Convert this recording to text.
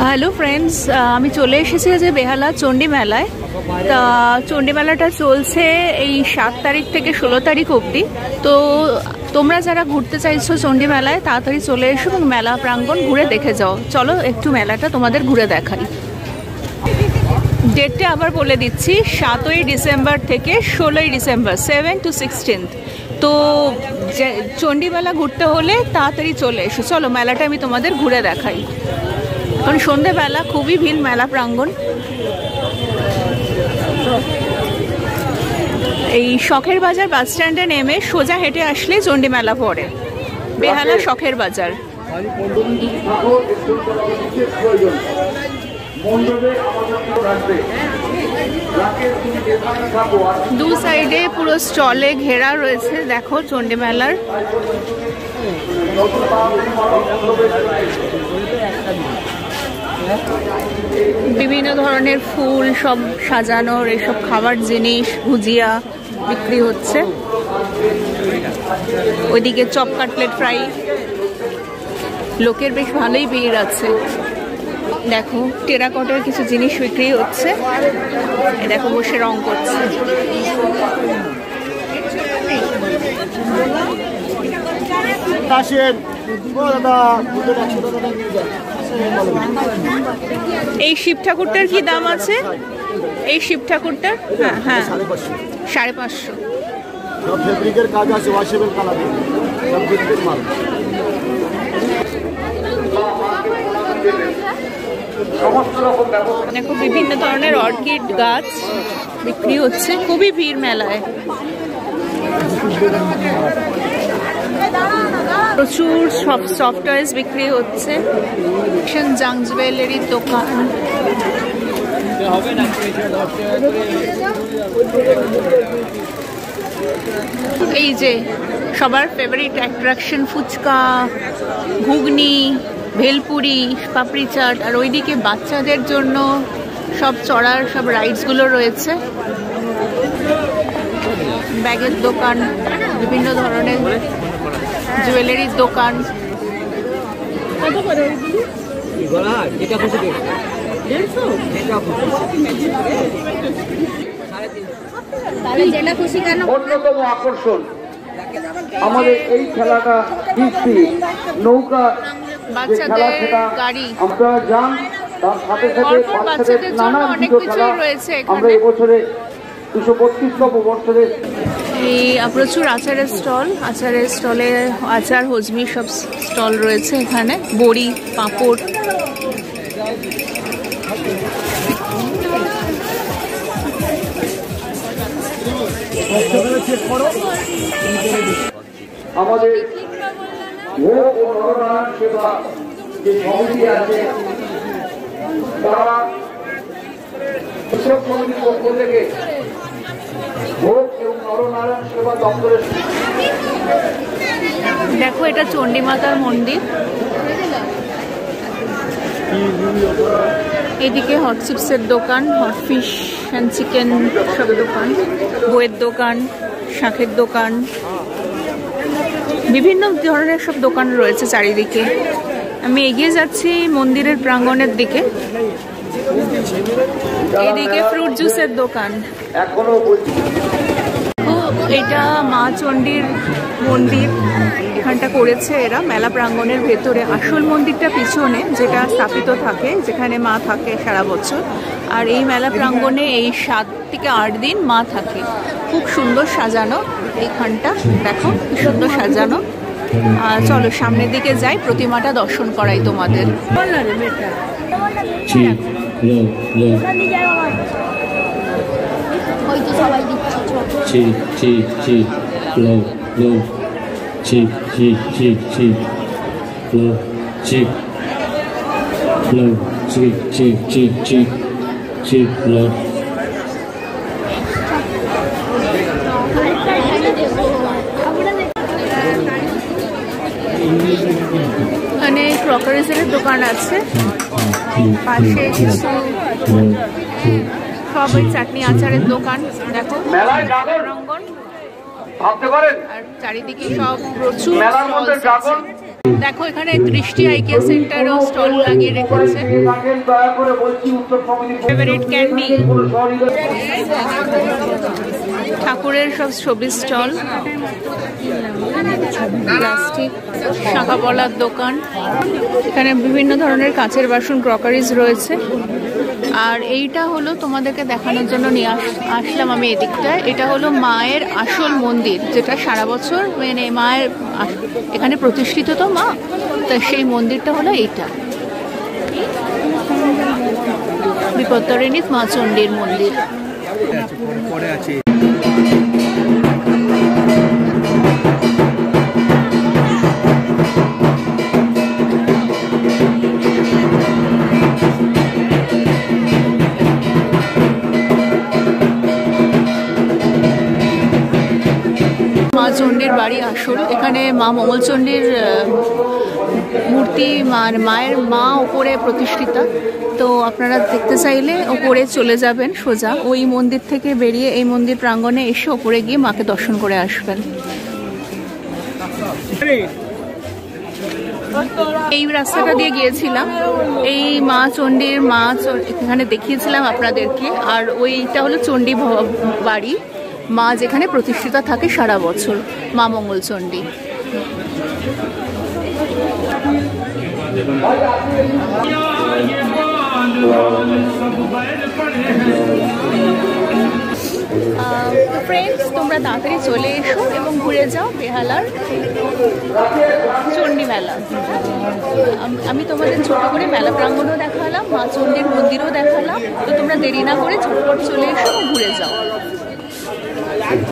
Hello friends, আমি চলে এসেছি যে বেহালা চণ্ডী মেলায়। তা চণ্ডী মেলাটা চলছে এই 7 তারিখ থেকে 16 তারিখ অবধি। তো তোমরা যারা ঘুরতে চাইছো চণ্ডী মেলায় তাড়াতাড়ি চলে এসো এবং মেলা প্রাঙ্গণ ঘুরে দেখে যাও। চলো একটু মেলাটা তোমাদের ঘুরে দেখাই। ডেটটা আবার বলে দিচ্ছি, 7ই ডিসেম্বর থেকে 16ই ডিসেম্বর, 7 to 16। তো চণ্ডী মেলা ঘুরতে হলে তাড়াতাড়ি চলে এসো। চলো মেলাটা আমি তোমাদের ঘুরে দেখাই। কারণ সন্ধেবেলা খুবই ভিড় মেলা প্রাঙ্গণ। এই শখের বাজার বাস স্ট্যান্ডে নেমে সোজা হেঁটে আসলে চণ্ডী মেলা পড়ে। বেহালা শখের বাজার। দু সাইডে পুরো স্টলে ঘেরা রয়েছে। দেখো চণ্ডী মেলার বিভিন্ন ধরনের ফুল সব সাজানোর, এসব খাবার জিনিস, ভুজিয়া বিক্রি হচ্ছে। ওইদিকে চপ, কাটলেট, ফ্রাই। লোকের বেশ ভালোই ভিড় আছে। দেখো টেরাকটের কিছু জিনিস বিক্রি হচ্ছে। দেখো বসে রং করছে। এই শিব ঠাকুরটার কি দাম আছে? এই শিব ঠাকুরটার হ্যাঁ 550। দেখো বিভিন্ন ধরনের অর্কিড গাছ বিক্রি হচ্ছে। খুবই ভিড় মেলায়। প্রচুর সফট টয়েস বিক্রি হচ্ছে। জাং জুয়েলারির দোকান। এই যে সবার ফেভারিট অ্যাট্রাকশন ফুচকা, ঘুগনি, ভেলপুরি, পাপড়ি চাট। আর ওইদিকে বাচ্চাদের জন্য সব চড়ার সব রাইডসগুলো রয়েছে। ব্যাগের দোকান, বিভিন্ন ধরনের জুয়েলারির দোকান। অন্যতম আকর্ষণ আমাদের এই খেলাটা নৌকা বাচ্চাদের গাড়ি। আপনারা যান, তার সাথে সাথে বাচ্চাদের নানা অনেক কিছুই রয়েছে আমরা এবছরে 232তম বছরে এই প্রচুর আচারের স্টল। আচারের স্টলে আচার, হজমি সব স্টল রয়েছে এখানে। বড়ি, পাঁপড়। আমাদের ভোগ ও নরনারায়ণ সেবা যে সমিতি আছে, তারা উৎসব কমিটির পক্ষ থেকে ভোগ এবং নরনারায়ণ সেবা দপ্তরের। দেখো এটা চণ্ডী মাতার মন্দির। এদিকে হট চিপসের দোকান, হট ফিশ অ্যান্ড চিকেন সব দোকান, বইয়ের দোকান, শাঁখের দোকান, বিভিন্ন ধরনের সব দোকান রয়েছে চারিদিকে। আমি এগিয়ে যাচ্ছি মন্দিরের প্রাঙ্গণের দিকে। এদিকে ফ্রুট জুসের দোকান। এটা মা চণ্ডীর মন্দির এখানটা করেছে এরা মেলা প্রাঙ্গণের ভেতরে। আসল মন্দিরটা পিছনে, যেটা স্থাপিত থাকে, যেখানে মা থাকে সারা বছর। আর এই মেলা প্রাঙ্গণে এই 7 থেকে 8 দিন মা থাকে। খুব সুন্দর সাজানো এইখানটা। দেখো কি সুন্দর সাজানো। চলো সামনের দিকে যাই, প্রতিমাটা দর্শন করাই তোমাদের। এখানে ক্রকারিজের দোকান আছে। পাশে সব চাটনি আচারের দোকান। দেখো প্রাঙ্গণ। ভাবতে পারেন আর চারিদিকে সব প্রচুর মেলার মধ্যে ড্রাগন দেখো এখানে দৃষ্টি আই কেয়ার সেন্টারও স্টল লাগিয়ে রেখেছে। ফেভারিট ক্যান্ডি, ঠাকুরের সব ছবির স্টল, প্লাস্টিক, শাঁখা পলার দোকান, এখানে বিভিন্ন ধরনের কাঁচের বাসন, ক্রকারিজ রয়েছে। আর এইটা হলো তোমাদেরকে দেখানোর জন্য নিয়ে আসলাম আমি এদিকটায়। এটা হলো মায়ের আসল মন্দির, যেটা সারা বছর মানে মায়ের এখানে প্রতিষ্ঠিত তো মা, তা সেই মন্দিরটা হলো এইটা, বিপত্তারিণী মা চণ্ডীর মন্দির। মা চণ্ডীর বাড়ি আসল, এখানে মা মঙ্গলচণ্ডীর মূর্তি, মায়ের মা ওপরে প্রতিষ্ঠিতা। তো আপনারা দেখতে চাইলে ওপরে চলে যাবেন সোজা, ওই মন্দির থেকে বেরিয়ে এই মন্দির প্রাঙ্গণে এসে ওপরে গিয়ে মাকে দর্শন করে আসবেন। এই রাস্তাটা দিয়ে গিয়েছিলাম, এই মা চণ্ডীর এখানে দেখিয়েছিলাম আপনাদেরকে। আর ওইটা হলো চণ্ডী বাড়ি, মা যেখানে প্রতিষ্ঠিতা থাকে সারা বছর, মা মঙ্গলচণ্ডী। ফ্রেন্ডস, তোমরা তাড়াতাড়ি চলে এসো এবং ঘুরে যাও বেহালার চণ্ডী মেলা। আমি তোমাদের ছোট করে মেলা প্রাঙ্গণও দেখালাম, মা চণ্ডীর মন্দিরও দেখালাম। তো তোমরা দেরি না করে ঝটপট চলে এসো, ঘুরে যাও।